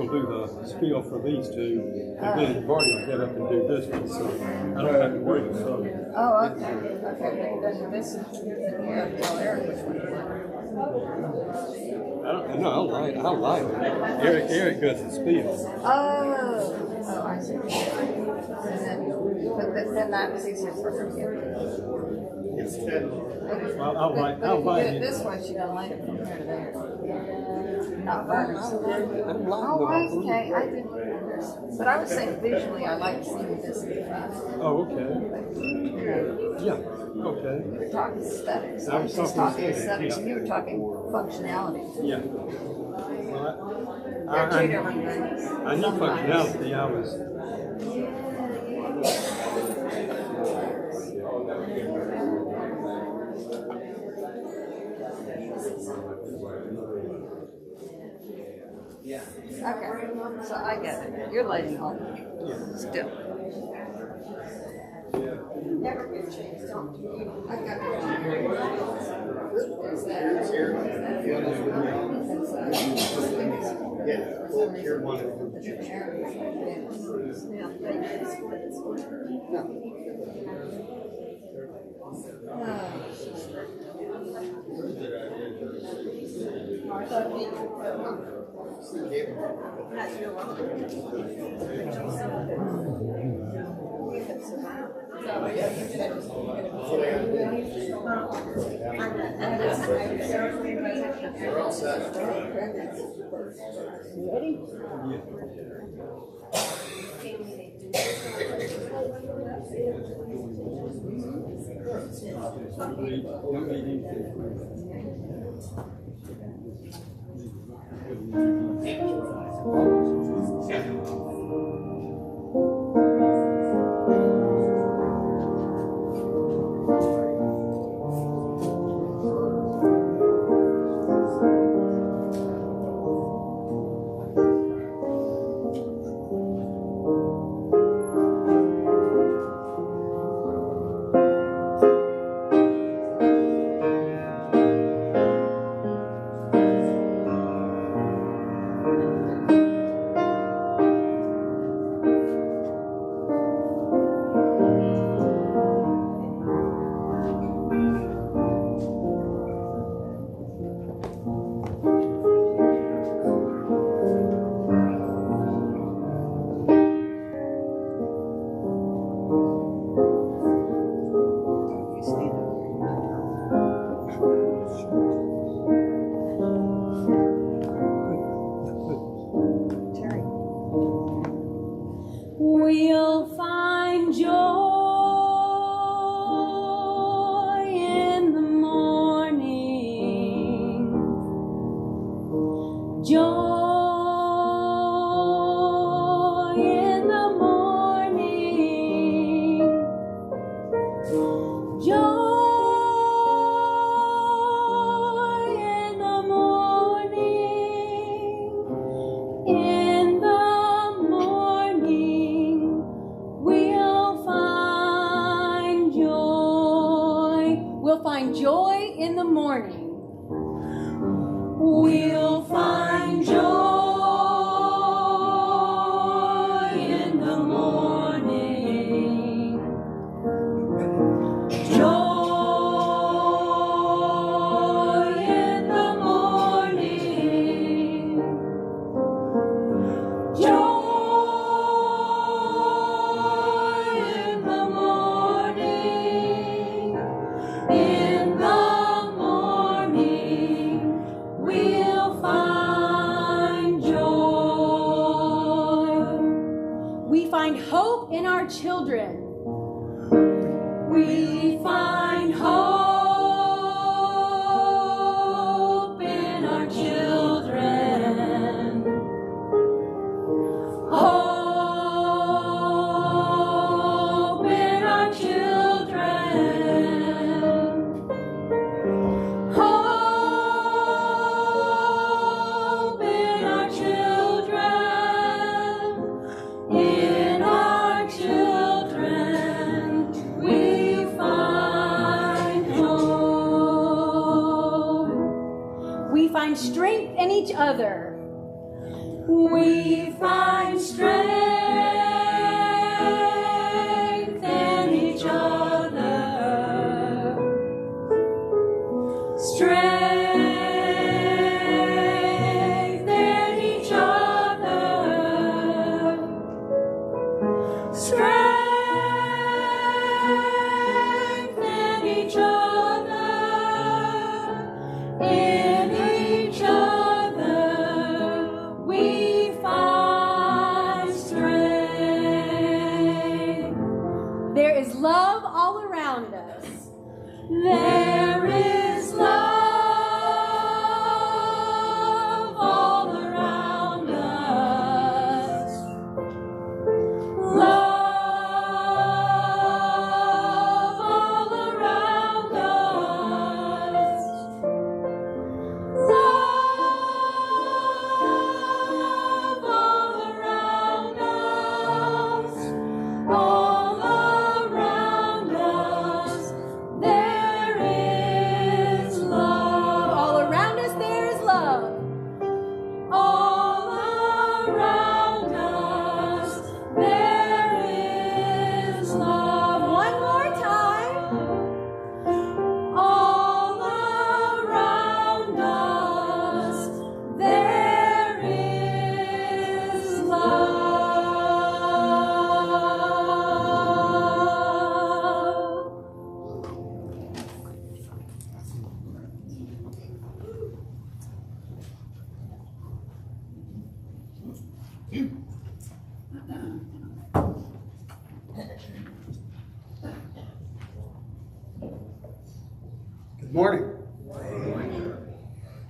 going to do the spiel for these two, and then Marty will get up and do this one, so I don't have to worry about it. Oh, okay. Okay, then this is, yeah, tell Eric which one you want. No, I like it. Eric does the spiel. Oh, I see. And then that was easier for her. I'll like it. This one, she don't like it from here to there. Not hers. Oh, okay. I didn't. But I was saying visually, I like seeing this. Oh, okay. Yeah, okay. You were talking aesthetics. I was just talking aesthetics, yeah. and you were talking functionality. Yeah. They're two different things. I knew functionality. I was. Yeah. Okay. So I get it. You're lighting home. Still. Never get a chance, don't you? I got it. There's that. You're one of them. We're all set. Ready? We'll find joy in the morning, joy in the morning, joy in the morning, in the morning. We'll find joy. We'll find joy in the morning. We'll find joy in the morning. Joy in the morning. Joy in the morning. In the morning, we'll find joy. We find hope in our children. We find hope in our children. Hope in our children. Hope in our children. In our children. we find strength in each other. Strength in each other. Strength in each other. In each other we find strength. There is love all around us. There is love all around us. Love all around us. Love all around us. All around us there is love. All around us there is love. All around us there is love. One more time. All around us there is love. Good morning.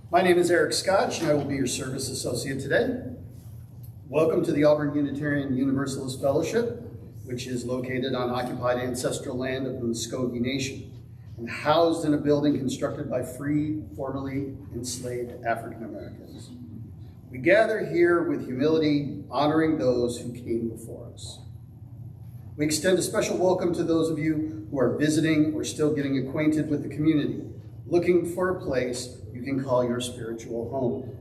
My name is Eric Scotch, and I will be your service associate today. Welcome to the Auburn Unitarian Universalist Fellowship, which is located on occupied ancestral land of the Muskogee Nation and housed in a building constructed by free, formerly enslaved African Americans. We gather here with humility, honoring those who came before us. We extend a special welcome to those of you who are visiting or still getting acquainted with the community, looking for a place you can call your spiritual home.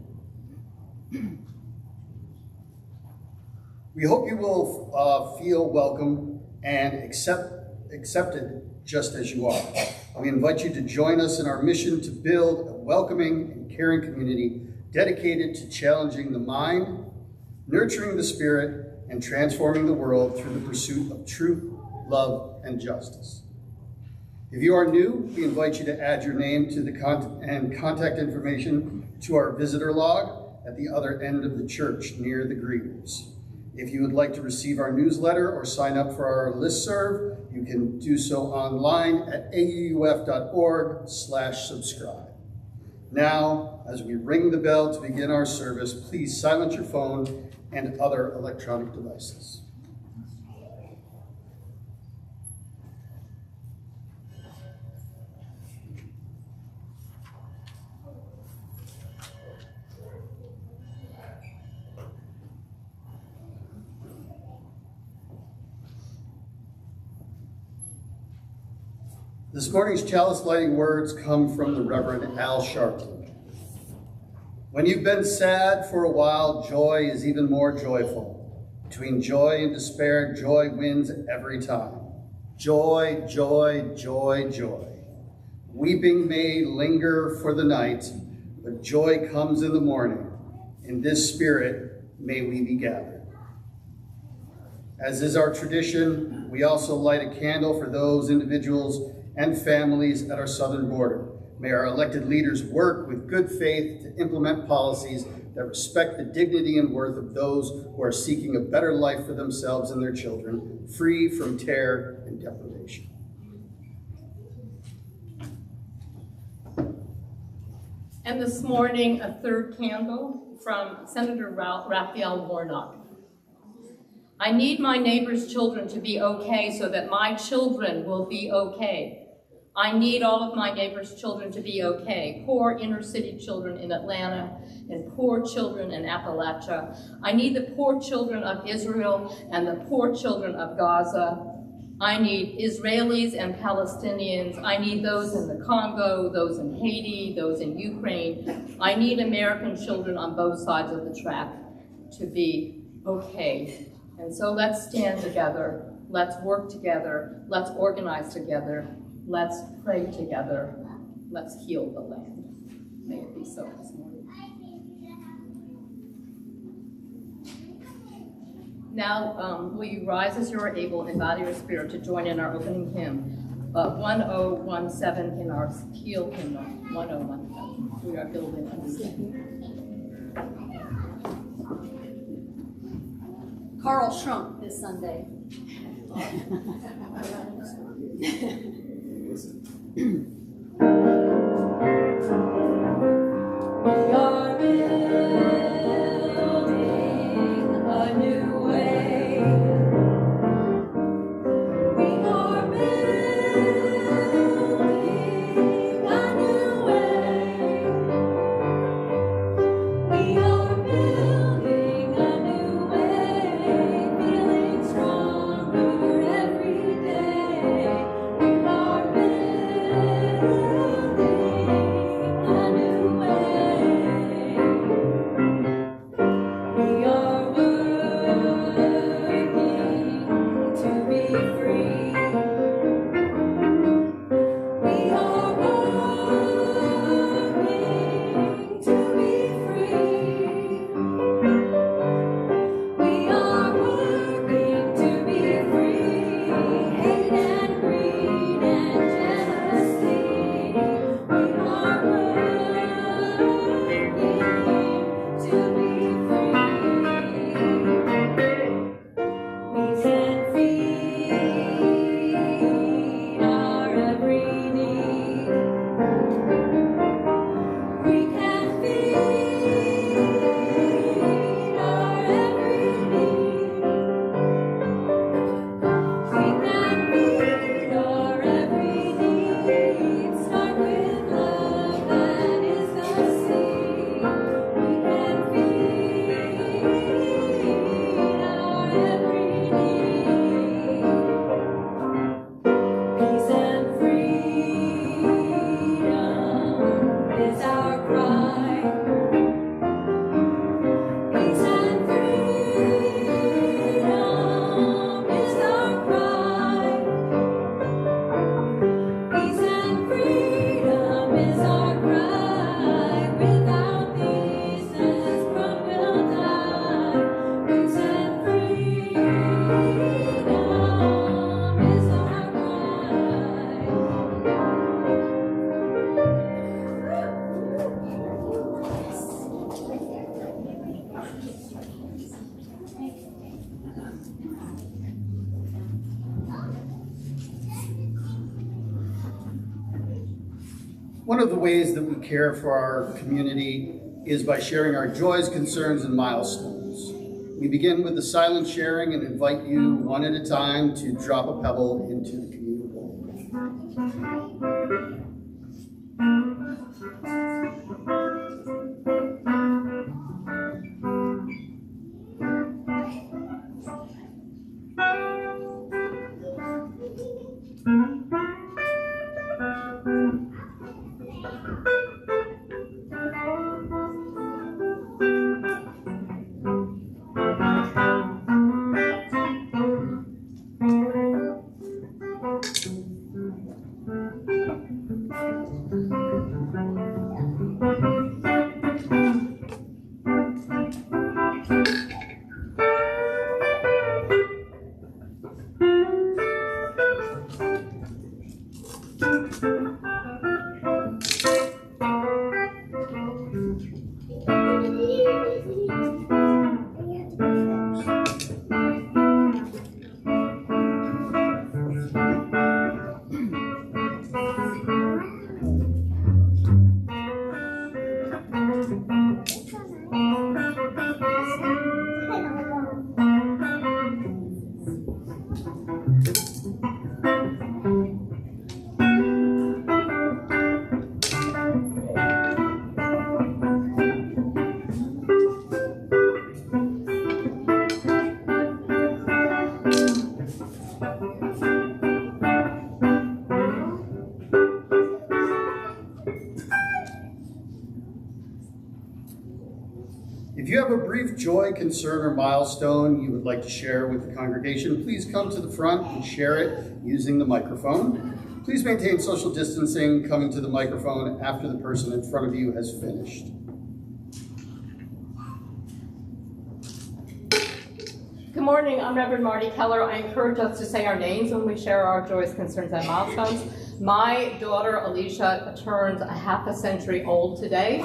We hope you will feel welcome and accepted just as you are. We invite you to join us in our mission to build a welcoming and caring community dedicated to challenging the mind, nurturing the spirit, and transforming the world through the pursuit of truth, love, and justice. If you are new, we invite you to add your name to the contact information to our visitor log at the other end of the church near the greeters. If you would like to receive our newsletter or sign up for our listserv, you can do so online at auuf.org/subscribe. Now, as we ring the bell to begin our service, please silence your phone and other electronic devices. This morning's chalice lighting words come from the Reverend Al Sharpton. When you've been sad for a while, joy is even more joyful. Between joy and despair, joy wins every time. Joy, joy, joy, joy. Weeping may linger for the night, but joy comes in the morning. In this spirit, may we be gathered. As is our tradition, we also light a candle for those individuals and families at our southern border. May our elected leaders work with good faith to implement policies that respect the dignity and worth of those who are seeking a better life for themselves and their children, free from terror and deprivation. And this morning, a third candle from Senator Raphael Warnock. I need my neighbor's children to be okay so that my children will be okay. I need all of my neighbor's children to be okay. Poor inner city children in Atlanta and poor children in Appalachia. I need the poor children of Israel and the poor children of Gaza. I need Israelis and Palestinians. I need those in the Congo, those in Haiti, those in Ukraine. I need American children on both sides of the track. to be okay. And so let's stand together, let's work together, let's organize together, let's pray together, let's heal the land. May it be so this morning. Now, will you rise as you are able and body your spirit to join in our opening hymn, 1017 in our Keel hymnal, 1017. We are building a new hymn. Carl shrunk this Sunday. We are building a new way. We are building a new way. We are building a new way, feeling stronger every day. We are building a new way. We are working to be free. We are working to be free. We are working to be free. Hate and greed and jealousy. We are working to be free. We can feed our every need. We can feed our every need. We can feed our every need. Start with love, that is the seed. We can feed our every need. Peace and freedom is our cry. Peace and freedom is our cry. Peace and freedom is our cry. Without these, this world will die. Peace and freedom is our One of the ways that we care for our community is by sharing our joys, concerns, and milestones. We begin with the silent sharing and invite you one at a time to drop a pebble into the communal bowl. brief joy, concern, or milestone you would like to share with the congregation, please come to the front and share it using the microphone. Please maintain social distancing, coming to the microphone after the person in front of you has finished. Good morning, I'm Reverend Marti Keller. I encourage us to say our names when we share our joys, concerns, and milestones. My daughter, Alicia, turns a half a century old today,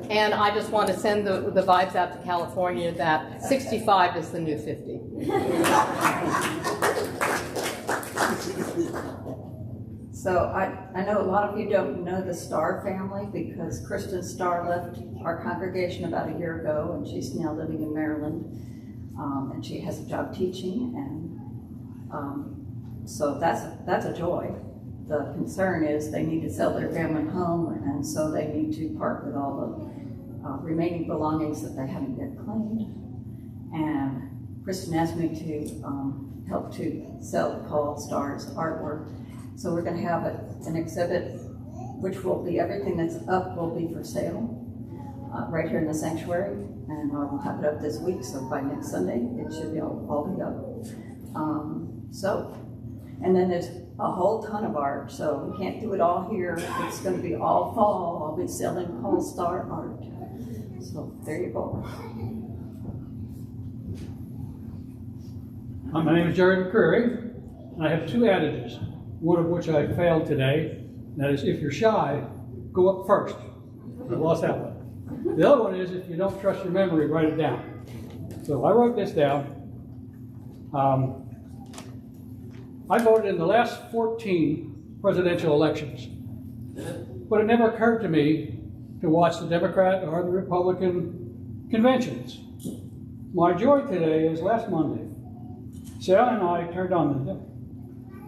and I just want to send the vibes out to California that 65 is the new 50. So I know a lot of you don't know the Starr family because Kristen Starr left our congregation about a year ago, and she's now living in Maryland, and she has a job teaching, and so that's a joy. The concern is they need to sell their family home, and so they need to part with all the remaining belongings that they haven't yet claimed. And Kristen asked me to help to sell Paul Starr's artwork. So we're going to have an exhibit, which will be everything that's up will be for sale right here in the sanctuary, and we'll have it up this week. So by next Sunday, it should be all be up. And then there's a whole ton of art, so we can't do it all here. It's going to be all fall. I'll be selling Paul Starr art. So there you go. My name is Jerry McCreary, and I have two adages, one of which I failed today. That is, if you're shy, go up first. I lost that one. The other one is, if you don't trust your memory, write it down. So I wrote this down. I voted in the last 14 presidential elections, but it never occurred to me to watch the Democrat or the Republican conventions. My joy today is last Monday, Sarah and I turned on the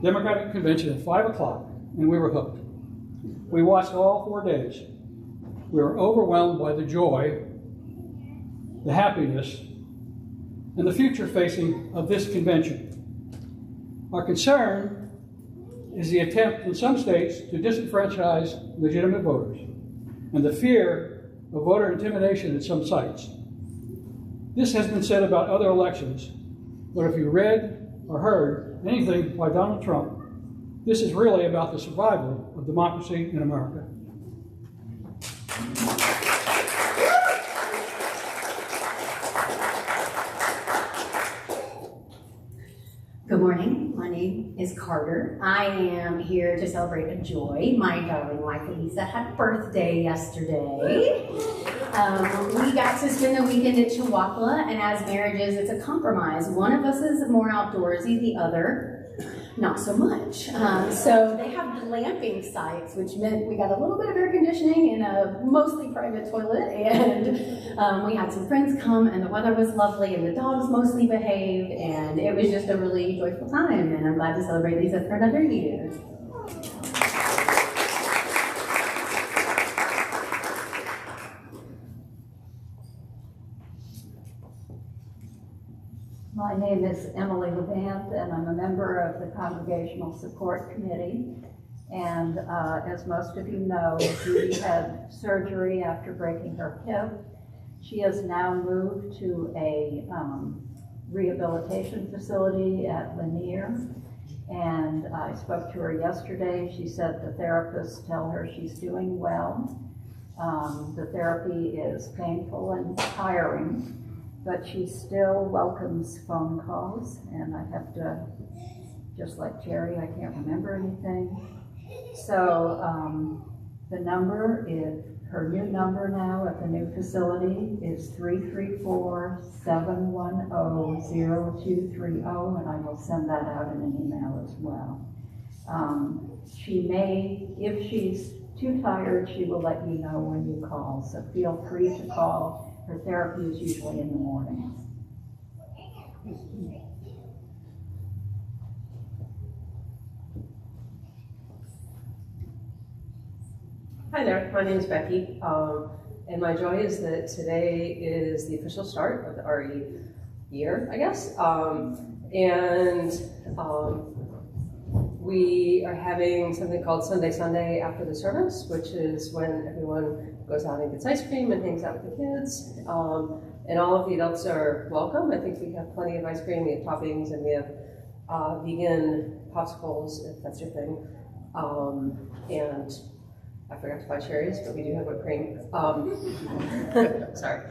Democratic convention at 5 o'clock, and we were hooked. We watched all 4 days. We were overwhelmed by the joy, the happiness, and the future facing of this convention. Our concern is the attempt in some states to disenfranchise legitimate voters and the fear of voter intimidation at some sites. This has been said about other elections, but if you read or heard anything by Donald Trump, this is really about the survival of democracy in America. Good morning, my name is Carter. I am here to celebrate a joy. My darling wife Elisa had a birthday yesterday. We got to spend the weekend at Chihuahua, and as marriages, it's a compromise. One of us is more outdoorsy, the other not so much. So they have glamping sites, which meant we got a little bit of air conditioning in a mostly private toilet, and we had some friends come, and the weather was lovely, and the dogs mostly behaved, and it was just a really joyful time, and I'm glad to celebrate Lisa for another year. My name is Emily Levant, and I'm a member of the Congregational Support Committee. And as most of you know, Judy had surgery after breaking her hip. She has now moved to a rehabilitation facility at Lanier. And I spoke to her yesterday. She said the therapists tell her she's doing well. The therapy is painful and tiring, but she still welcomes phone calls, and I have to, just like Jerry, I can't remember anything. So the number is, her new number now at the new facility is 334-710-0230, and I will send that out in an email as well. She may, if she's too tired, she will let you know when you call, so feel free to call. Her therapy is usually in the morning. Hi there, my name is Becky, and my joy is that today is the official start of the RE year, I guess, we are having something called Sunday after the service, which is when everyone goes out and gets ice cream and hangs out with the kids. And all of the adults are welcome. I think we have plenty of ice cream, we have toppings, and we have vegan popsicles, if that's your thing. And I forgot to buy cherries, but we do have whipped cream. Sorry.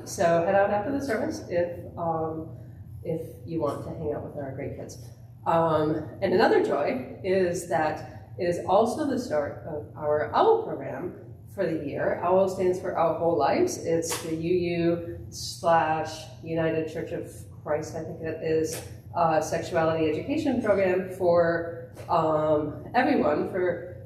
So head out after the service if you want to hang out with our great kids. And another joy is that it is also the start of our OWL program for the year. OWL stands for Our Whole Lives. It's the UU/United Church of Christ, I think it is, sexuality education program for everyone, for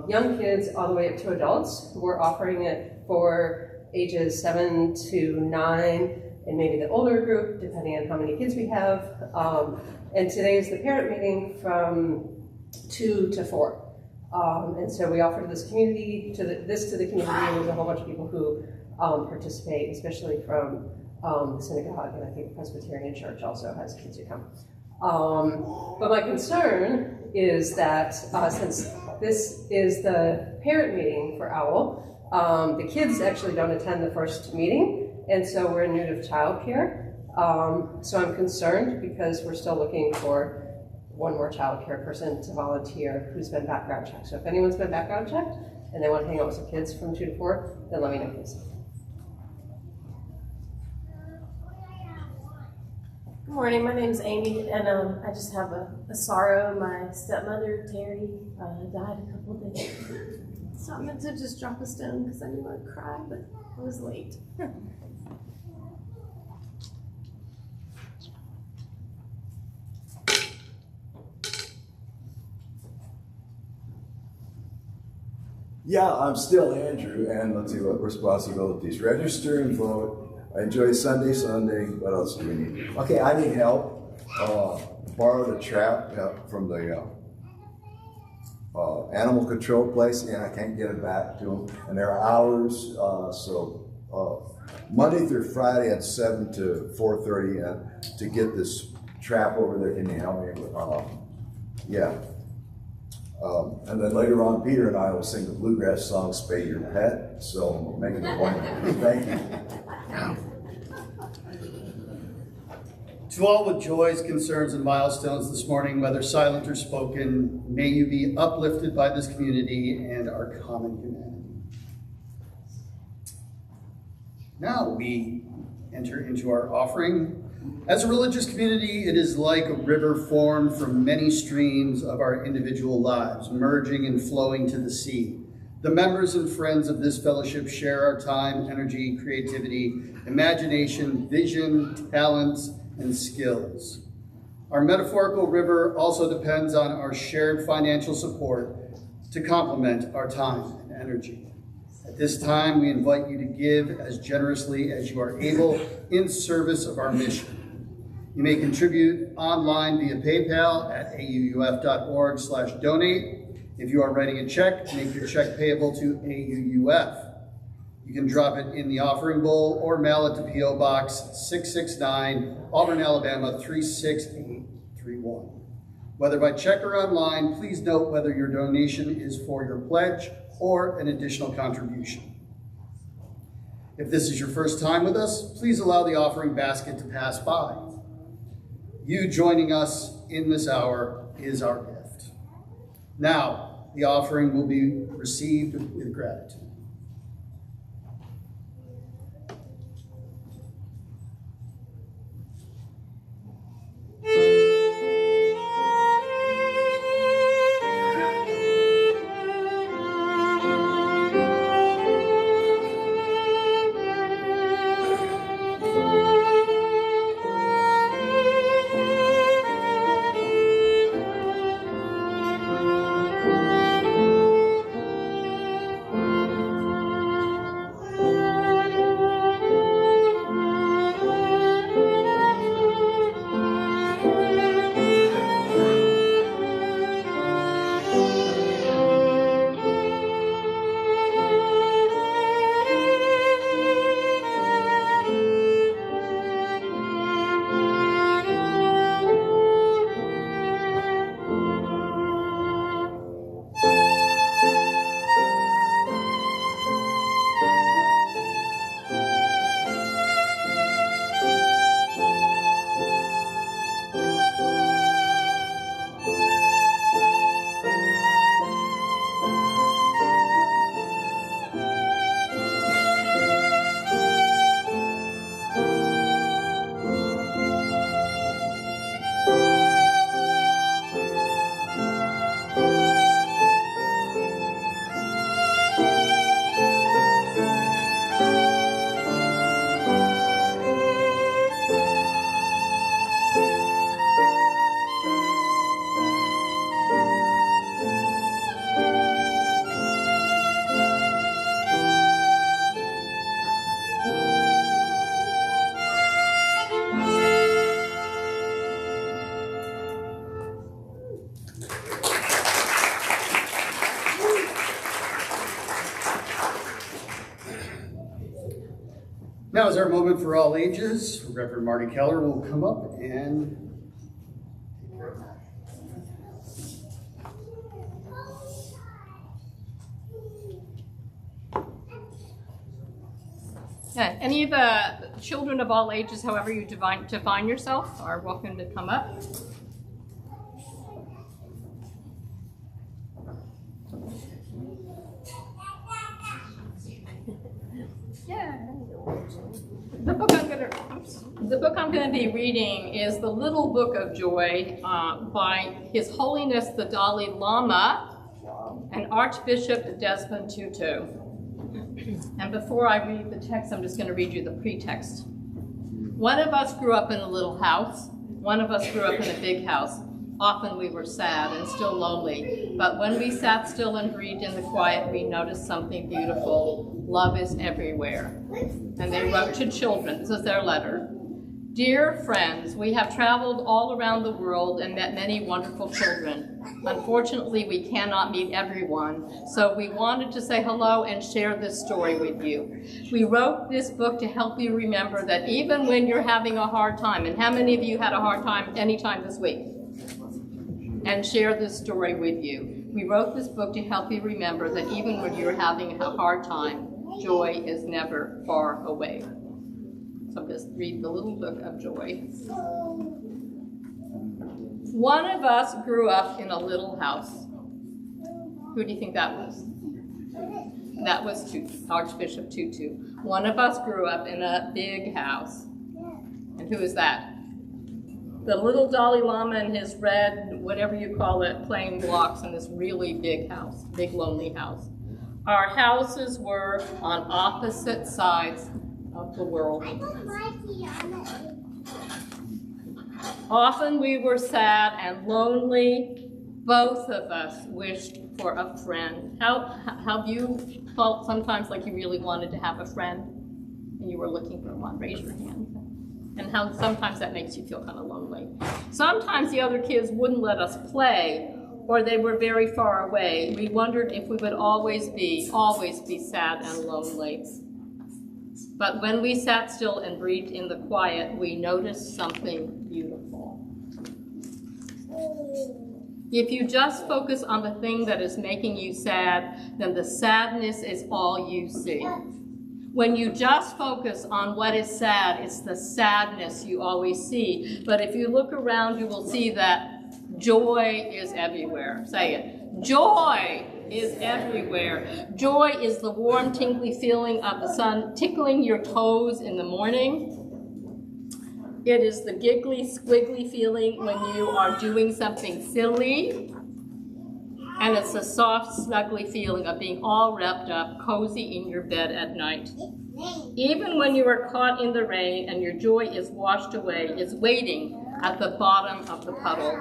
young kids all the way up to adults. We're offering it for ages 7 to 9 and maybe the older group, depending on how many kids we have. And today is the parent meeting from 2 to 4. And so we offer to this community, to the community, and there's a whole bunch of people who participate, especially from the synagogue, and I think the Presbyterian Church also has kids who come. But my concern is that since this is the parent meeting for OWL, the kids actually don't attend the first meeting, and so we're in need of childcare. So I'm concerned because we're still looking for one more childcare person to volunteer who's been background checked. So if anyone's been background checked and they want to hang out with some kids from 2 to 4, then let me know, please. Good morning, my name is Amy, and I just have a sorrow. My stepmother, Terry, died a couple of days ago. So I meant to just drop a stone because I knew I'd cry, but I was late. Yeah, I'm still Andrew, and let's see what responsibilities. Register and vote. I enjoy Sunday. What else do we need? Okay, I need help. Borrowed a trap from the animal control place, and I can't get it back to them. And there are hours, so Monday through Friday at 7 to 4:30 to get this trap over there. Can you help me? Yeah. And then later on, Peter and I will sing the bluegrass song, Spay Your Pet. So we'll make it a point. Thank you. To all with joys, concerns, and milestones this morning, whether silent or spoken, may you be uplifted by this community and our common humanity. Now we enter into our offering. As a religious community, it is like a river formed from many streams of our individual lives, merging and flowing to the sea. The members and friends of this fellowship share our time, energy, creativity, imagination, vision, talents, and skills. Our metaphorical river also depends on our shared financial support to complement our time and energy. At this time, we invite you to give as generously as you are able in service of our mission. You may contribute online via PayPal at auuf.org/donate. If you are writing a check, make your check payable to AUUF. You can drop it in the offering bowl or mail it to P.O. Box 669, Auburn, Alabama 36831. Whether by check or online, please note whether your donation is for your pledge or an additional contribution. If this is your first time with us, please allow the offering basket to pass by. You joining us in this hour is our gift. Now, the offering will be received with gratitude. Now is our moment for all ages. Reverend Marti Keller will come up and yeah, any of the children of all ages, however you define yourself, are welcome to come up. Yeah. The book I'm going to be reading is The Little Book of Joy by His Holiness the Dalai Lama and Archbishop Desmond Tutu. And before I read the text, I'm just going to read you the pretext. One of us grew up in a little house. One of us grew up in a big house. Often we were sad and still lonely, but when we sat still and breathed in the quiet, we noticed something beautiful. Love is everywhere. And they wrote to children. This is their letter. Dear friends, we have traveled all around the world and met many wonderful children. Unfortunately, we cannot meet everyone, so we wanted to say hello and share this story with you. We wrote this book to help you remember that even when you're having a hard time, and how many of you had a hard time any time this week? And share this story with you. We wrote this book to help you remember that even when you're having a hard time, joy is never far away. So just read The Little Book of Joy. One of us grew up in a little house. Who do you think that was? That was Archbishop Tutu. One of us grew up in a big house. And who is that? The little Dalai Lama and his red, whatever you call it, plain blocks in this really big house, big lonely house. Our houses were on opposite sides of the world. Often we were sad and lonely. Both of us wished for a friend. How have you felt sometimes like you really wanted to have a friend and you were looking for one? Raise your hand. And how sometimes that makes you feel kind of lonely. Sometimes the other kids wouldn't let us play, or they were very far away. We wondered if we would always be sad and lonely. But when we sat still and breathed in the quiet, we noticed something beautiful. If you just focus on the thing that is making you sad, then the sadness is all you see. When you just focus on what is sad, it's the sadness you always see. But if you look around, you will see that joy is everywhere. Say it. Joy is everywhere. Joy is the warm, tingly feeling of the sun tickling your toes in the morning. It is the giggly, squiggly feeling when you are doing something silly. And it's a soft, snuggly feeling of being all wrapped up, cozy in your bed at night. Even when you are caught in the rain and your joy is washed away, it's waiting at the bottom of the puddle.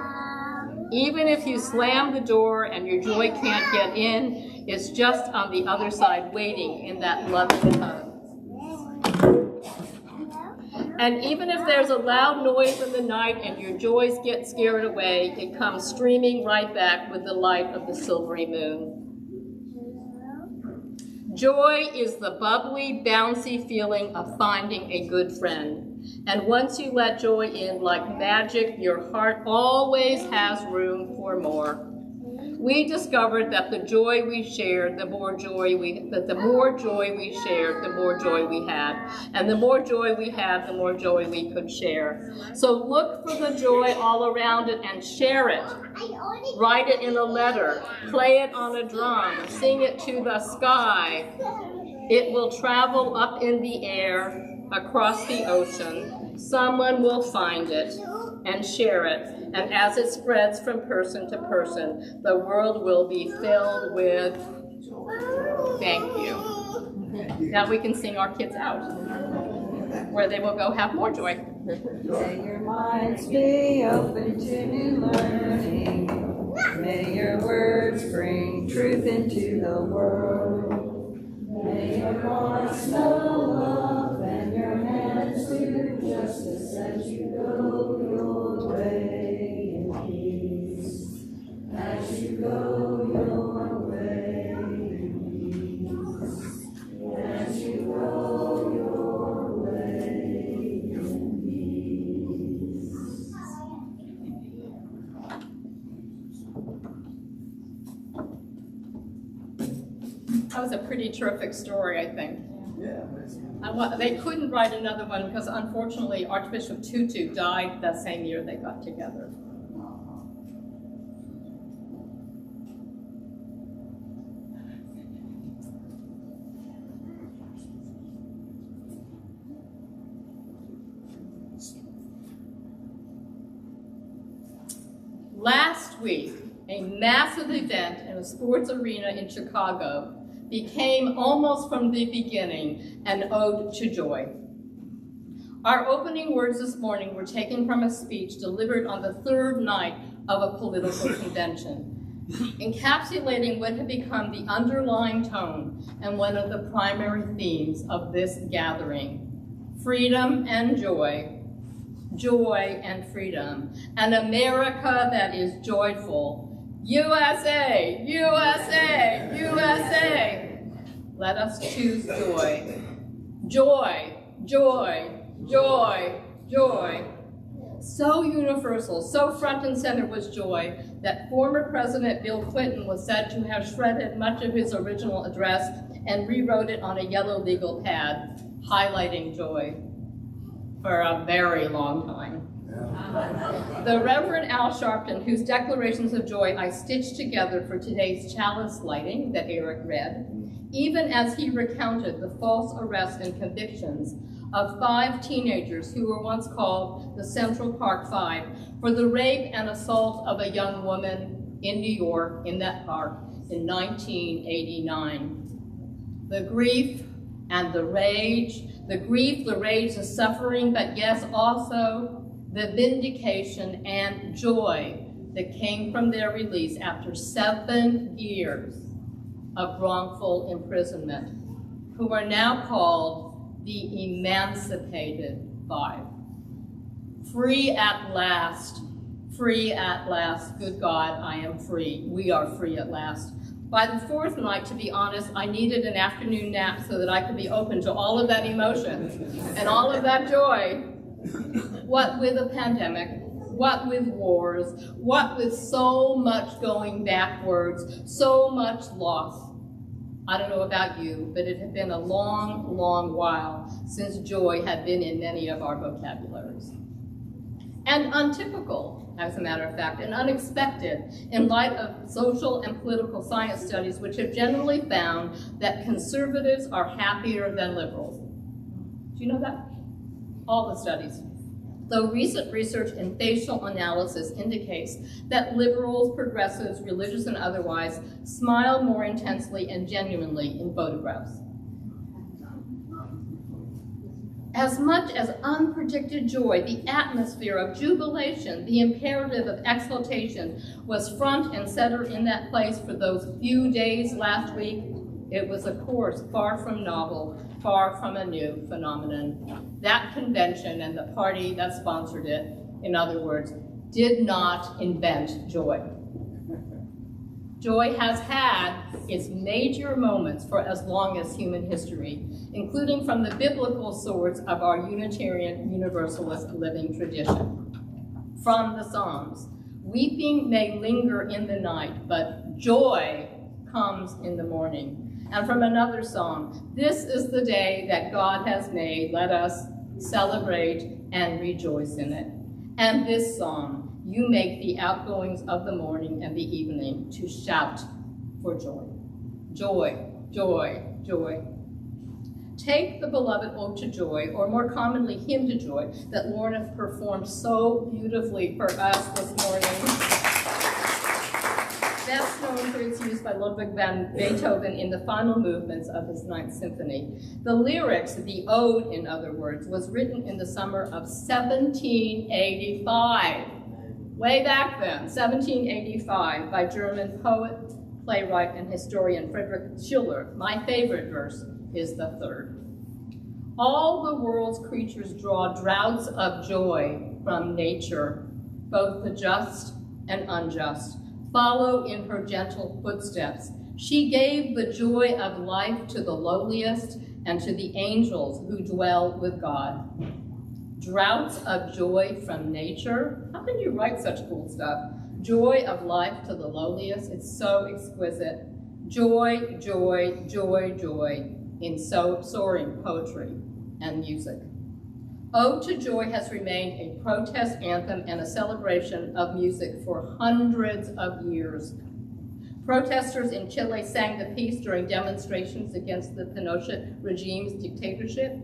Even if you slam the door and your joy can't get in, it's just on the other side waiting in that loving hug. And even if there's a loud noise in the night and your joys get scared away, it comes streaming right back with the light of the silvery moon. Joy is the bubbly, bouncy feeling of finding a good friend. And once you let joy in like magic, your heart always has room for more. We discovered that the joy we shared, the more joy we shared, the more joy we had. And the more joy we had, the more joy we could share. So look for the joy all around it and share it. Write it in a letter, play it on a drum, sing it to the sky. It will travel up in the air, across the ocean. Someone will find it and share it. And as it spreads from person to person, the world will be filled with thank you. Now we can sing our kids out, where they will go have more joy. May your minds be open to new learning. May your words bring truth into the world. May your hearts know love and your hands do justice as you go your way in peace. As you go your way in peace. As you go your way. That was a pretty terrific story, I think. Yeah. They couldn't write another one because unfortunately Archbishop Tutu died that same year they got together. Last week, a massive event in a sports arena in Chicago became almost from the beginning an ode to joy. Our opening words this morning were taken from a speech delivered on the third night of a political convention, encapsulating what had become the underlying tone and one of the primary themes of this gathering: freedom and joy, joy and freedom, an America that is joyful. USA, USA, USA. Let us choose joy. Joy, joy, joy, joy. So universal, so front and center was joy that former President Bill Clinton was said to have shredded much of his original address and rewrote it on a yellow legal pad, highlighting joy for a very long time. The Reverend Al Sharpton, whose declarations of joy I stitched together for today's chalice lighting that Eric read, even as he recounted the false arrests and convictions of 5 teenagers who were once called the Central Park Five for the rape and assault of a young woman in New York in that park in 1989. The grief and the rage, the grief, the rage, the suffering, but yes, also the vindication and joy that came from their release after 7 years of wrongful imprisonment, who are now called the Emancipated Five. Free at last, good God, I am free. We are free at last. By the 4th night, to be honest, I needed an afternoon nap so that I could be open to all of that emotion and all of that joy. What with a pandemic, what with wars, what with so much going backwards, so much loss. I don't know about you, but it had been a long, long while since joy had been in many of our vocabularies. And untypical, as a matter of fact, and unexpected in light of social and political science studies, which have generally found that conservatives are happier than liberals. Do you know that? All the studies. Though recent research in facial analysis indicates that liberals, progressives, religious and otherwise, smile more intensely and genuinely in photographs. As much as unpredicted joy, the atmosphere of jubilation, the imperative of exaltation was front and center in that place for those few days last week, it was, of course, far from novel, far from a new phenomenon. That convention and the party that sponsored it, in other words, did not invent joy. Joy has had its major moments for as long as human history, including from the biblical source of our Unitarian Universalist living tradition. From the Psalms, weeping may linger in the night, but joy comes in the morning. And from another psalm, this is the day that God has made, let us celebrate and rejoice in it. And this psalm, you make the outgoings of the morning and the evening to shout for joy. Joy, joy, joy. Take the beloved Ode to Joy, or more commonly, Hymn to Joy, that Lorna performed so beautifully for us this morning. Best known for its use by Ludwig van Beethoven in the final movements of his 9th Symphony. The lyrics, the ode, in other words, was written in the summer of 1785. Way back then, 1785, by German poet, playwright, and historian Friedrich Schiller. My favorite verse is the 3rd. All the world's creatures draw draughts of joy from nature, both the just and unjust. Follow in her gentle footsteps. She gave the joy of life to the lowliest and to the angels who dwell with God. Draughts of joy from nature. How can you write such cool stuff? Joy of life to the lowliest. It's so exquisite. Joy, joy, joy, joy in soaring poetry and music. Ode to Joy has remained a protest anthem and a celebration of music for hundreds of years. Protesters in Chile sang the piece during demonstrations against the Pinochet regime's dictatorship.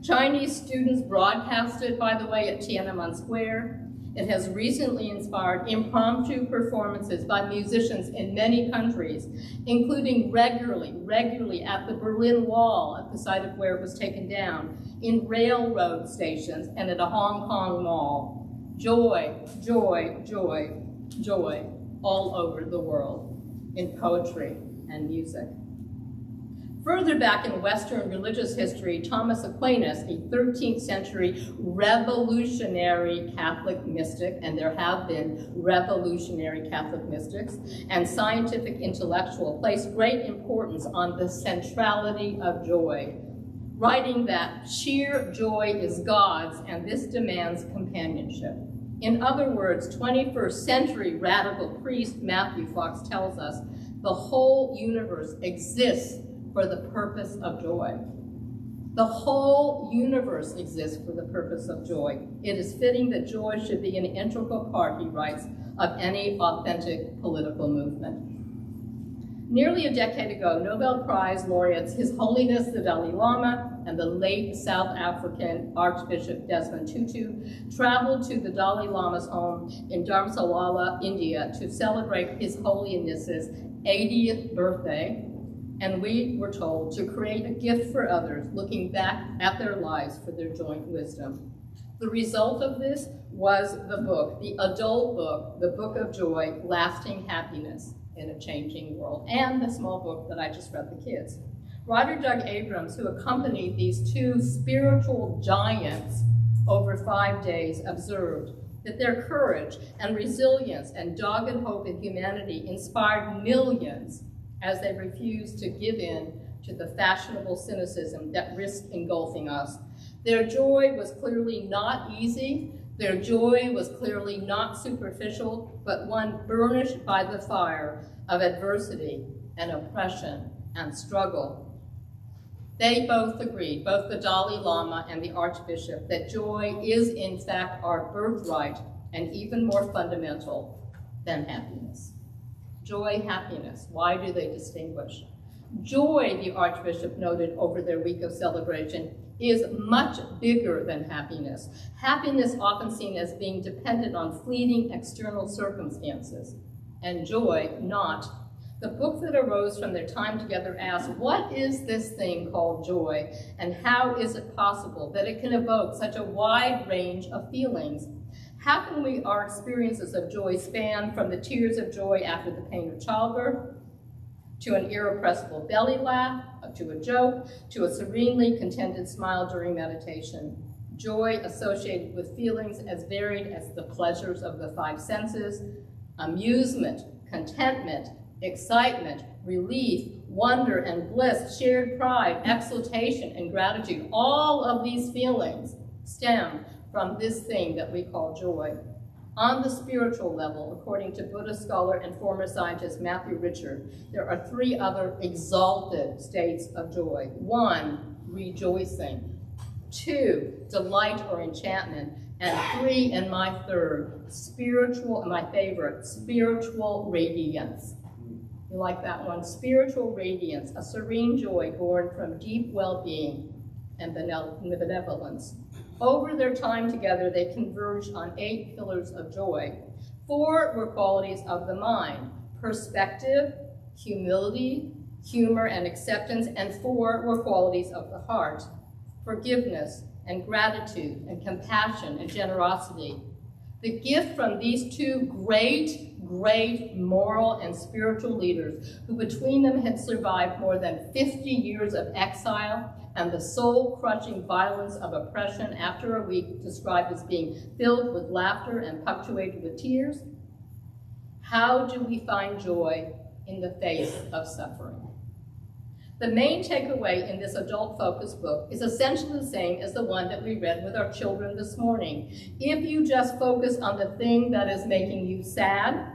Chinese students broadcast it, by the way, at Tiananmen Square. It has recently inspired impromptu performances by musicians in many countries, including regularly at the Berlin Wall, at the site of where it was taken down, in railroad stations, and at a Hong Kong mall. Joy, joy, joy, joy, all over the world, in poetry and music. Further back in Western religious history, Thomas Aquinas, a 13th century revolutionary Catholic mystic, and there have been revolutionary Catholic mystics, and scientific intellectual, placed great importance on the centrality of joy, writing that sheer joy is God's and this demands companionship. In other words, 21st century radical priest Matthew Fox tells us the whole universe exists for the purpose of joy. The whole universe exists for the purpose of joy. It is fitting that joy should be an integral part, he writes, of any authentic political movement. Nearly a decade ago, Nobel Prize laureates His Holiness the Dalai Lama and the late South African Archbishop Desmond Tutu traveled to the Dalai Lama's home in Dharamsala, India, to celebrate His Holiness's 80th birthday, and we were told to create a gift for others, looking back at their lives for their joint wisdom. The result of this was the book, the adult book, The Book of Joy, Lasting Happiness in a Changing World, and the small book that I just read the kids. Writer Doug Abrams, who accompanied these two spiritual giants over 5 days, observed that their courage and resilience and dogged hope in humanity inspired millions as they refused to give in to the fashionable cynicism that risked engulfing us. Their joy was clearly not easy. Their joy was clearly not superficial, but one burnished by the fire of adversity and oppression and struggle. They both agreed, both the Dalai Lama and the Archbishop, that joy is in fact our birthright and even more fundamental than happiness. Joy, happiness, why do they distinguish? Joy, the Archbishop noted over their week of celebration, is much bigger than happiness. Happiness often seen as being dependent on fleeting external circumstances, and joy not. The book that arose from their time together asked, what is this thing called joy, and how is it possible that it can evoke such a wide range of feelings? How can our experiences of joy span from the tears of joy after the pain of childbirth, to an irrepressible belly laugh, to a joke, to a serenely contented smile during meditation? Joy associated with feelings as varied as the pleasures of the 5 senses, amusement, contentment, excitement, relief, wonder and bliss, shared pride, exultation, and gratitude. All of these feelings stem from this thing that we call joy. On the spiritual level, according to Buddhist scholar and former scientist Matthew Richard, there are 3 other exalted states of joy. 1, rejoicing. 2, delight or enchantment. And 3, and my favorite, spiritual radiance. You like that one? Spiritual radiance, a serene joy born from deep well-being and benevolence. Over their time together, they converged on 8 pillars of joy. 4 were qualities of the mind: perspective, humility, humor, and acceptance, and 4 were qualities of the heart: forgiveness and gratitude and compassion and generosity. The gift from these 2 great moral and spiritual leaders, who between them had survived more than 50 years of exile and the soul-crushing violence of oppression after a week described as being filled with laughter and punctuated with tears. How do we find joy in the face of suffering? The main takeaway in this adult-focused book is essentially the same as the one that we read with our children this morning. If you just focus on the thing that is making you sad,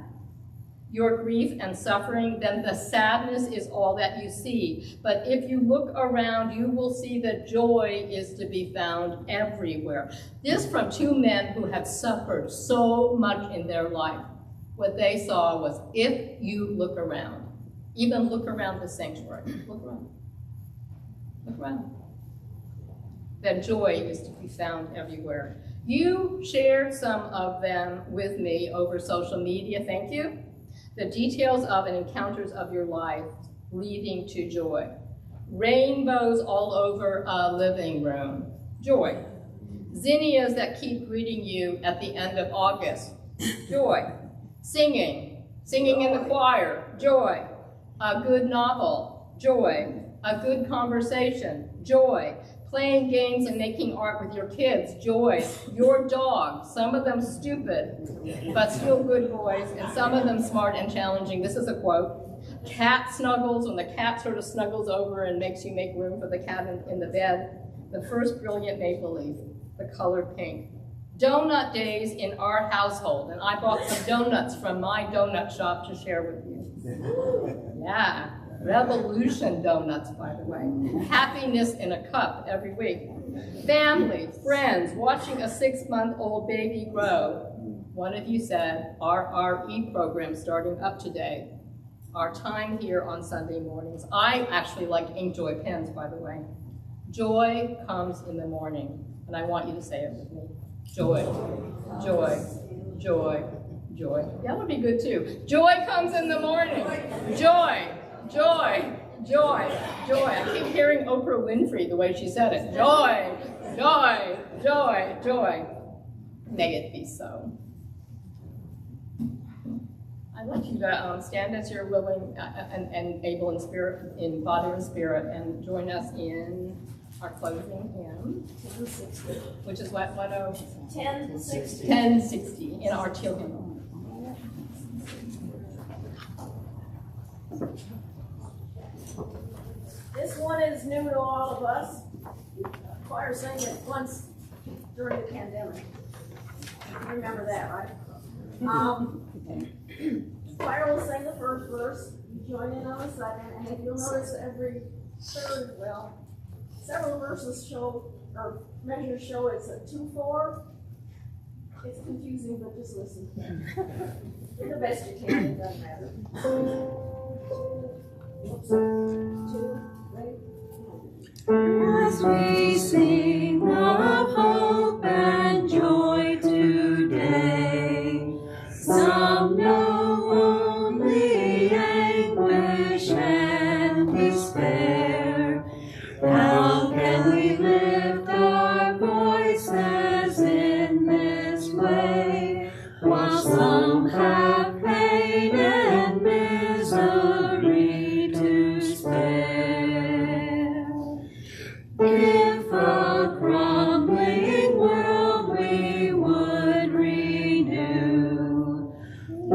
your grief and suffering, then the sadness is all that you see. But if you look around, you will see that joy is to be found everywhere. This from two men who have suffered so much in their life. What they saw was, if you look around, even look around the sanctuary, look around, that joy is to be found everywhere. You shared some of them with me over social media, thank you. The details of and encounters of your life leading to joy. Rainbows all over a living room, joy. Zinnias that keep greeting you at the end of August, joy. Singing in the choir, joy. A good novel, joy. A good conversation, joy. Playing games and making art with your kids, joy. Your dog, some of them stupid, but still good boys, and some of them smart and challenging. This is a quote. Cat snuggles, when the cat sort of snuggles over and makes you make room for the cat in the bed. The first brilliant maple leaf, the color pink. Donut days in our household, and I bought some donuts from my donut shop to share with you. Yeah. Revolution donuts, by the way. Happiness in a cup every week. Family, friends, watching a 6-month-old baby grow. One of you said, our RE program starting up today. Our time here on Sunday mornings. I actually like Inkjoy pens, by the way. Joy comes in the morning, and I want you to say it with me. Joy, joy, joy, joy. That would be good too. Joy comes in the morning. Joy. Joy, joy, joy. I keep hearing Oprah Winfrey the way she said it. Joy, joy, joy, joy. May it be so. I'd like you to stand as you're willing and able in spirit, in body and spirit, and join us in our closing hymn, which is what 1060. 1060 in our teal hymn. This one is new to all of us. Choir sang it once during the pandemic. You remember that, right? Choir will sing the first verse. You join in on the second, and if you'll notice, every third, well, several verses show, or measures show it's a 2/4. It's confusing, but just listen. Do the best you can. It doesn't matter. 2, 3. As we sing of hope and joy today, some know only anguish and despair. How can we lift our voices in this way, while some have pain and misery to spare? If a crumbling world we would renew,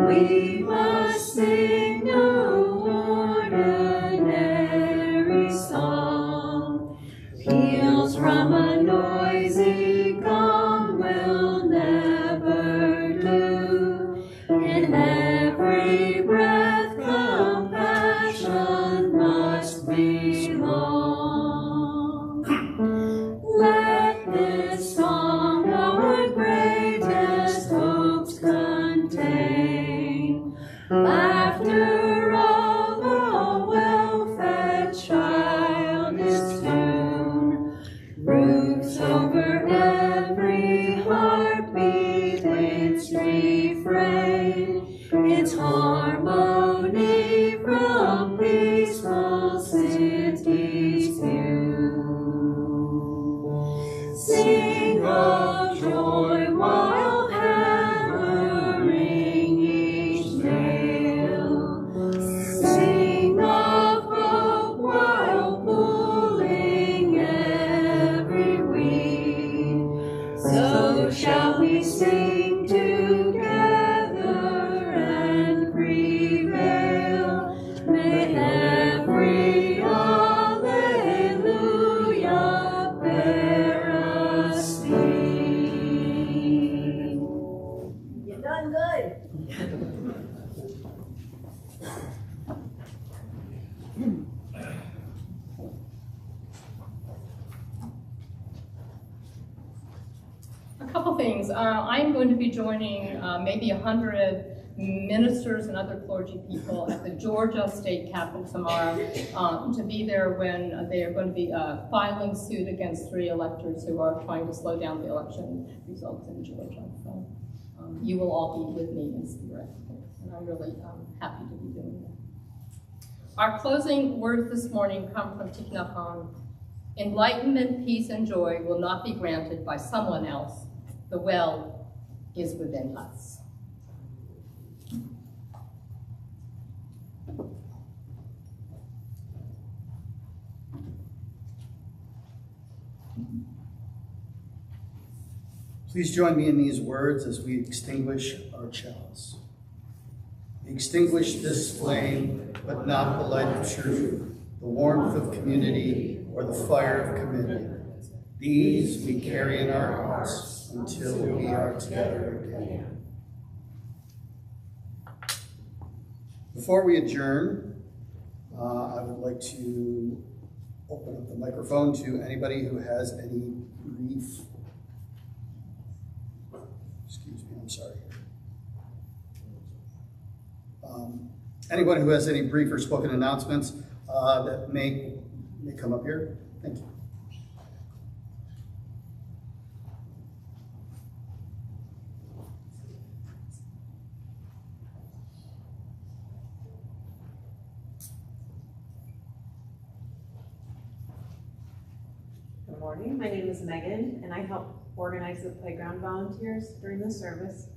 we must sing no ordinary song. Peals from a noisy gong will never do. In every breath compassion must belong. Let this song our greatest hopes contain. Laughter of a well-fed childish tune. Roofs over every heartbeat, its refrain. Its harmony from peaceful cities view. Sing of joy while hammering each nail. Sing of hope while pulling every weed. So shall we sing together and prevail. May every alleluia bear us speed. You done good. couple things. I'm going to be joining maybe 100 ministers and other clergy people at the Georgia State Capitol tomorrow to be there when they are going to be filing suit against 3 electors who are trying to slow down the election results in Georgia. So you will all be with me in spirit, and I'm really happy to be doing that. Our closing words this morning come from Thich Nhat Hanh. Enlightenment, peace, and joy will not be granted by someone else. The well is within us. Please join me in these words as we extinguish our chalice. Extinguish this flame, but not the light of truth, the warmth of community, or the fire of commitment. These we carry in our hearts until we are together again. Before we adjourn, I would like to open up the microphone to anybody who has any brief. Excuse me, I'm sorry. Anyone who has any brief or spoken announcements that may come up here. Thank you. Good morning, my name is Megan, and I help organize the playground volunteers during the service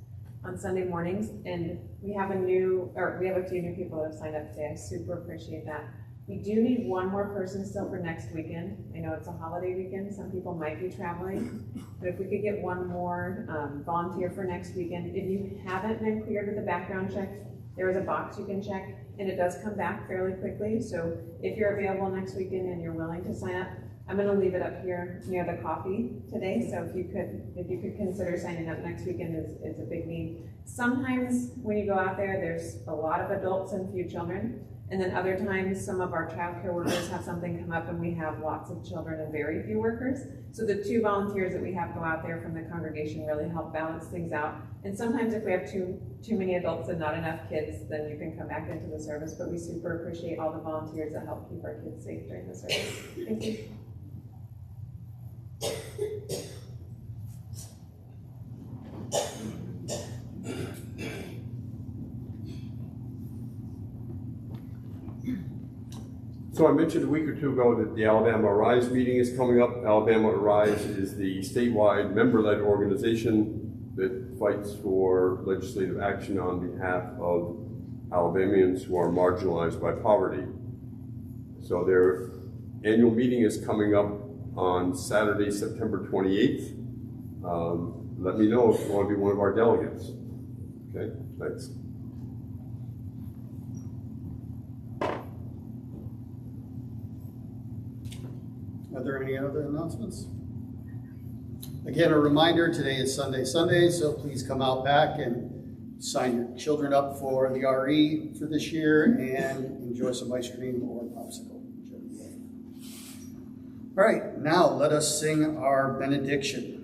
on Sunday mornings. And we have a few new people that have signed up today. I super appreciate that. We do need one more person still for next weekend. I know it's a holiday weekend, some people might be traveling, but if we could get one more volunteer for next weekend. If you haven't been cleared with the background check, there is a box you can check, and it does come back fairly quickly. So if you're available next weekend and you're willing to sign up, I'm going to leave it up here near the coffee today. So if you could consider signing up next weekend is a big need. Sometimes when you go out there, there's a lot of adults and few children. And then other times, some of our childcare workers have something come up and we have lots of children and very few workers. So the 2 volunteers that we have go out there from the congregation really help balance things out. And sometimes if we have too many adults and not enough kids, then you can come back into the service. But we super appreciate all the volunteers that help keep our kids safe during the service. Thank you. So I mentioned a week or 2 ago that the Alabama Arise meeting is coming up. Alabama Arise is the statewide member-led organization that fights for legislative action on behalf of Alabamians who are marginalized by poverty. So their annual meeting is coming up on Saturday, September 28th. Let me know if you want to be one of our delegates. Okay, thanks. Are there any other announcements? Again, a reminder, today is Sunday, so please come out back and sign your children up for the RE for this year and enjoy some ice cream or popsicle. All right, now let us sing our benediction.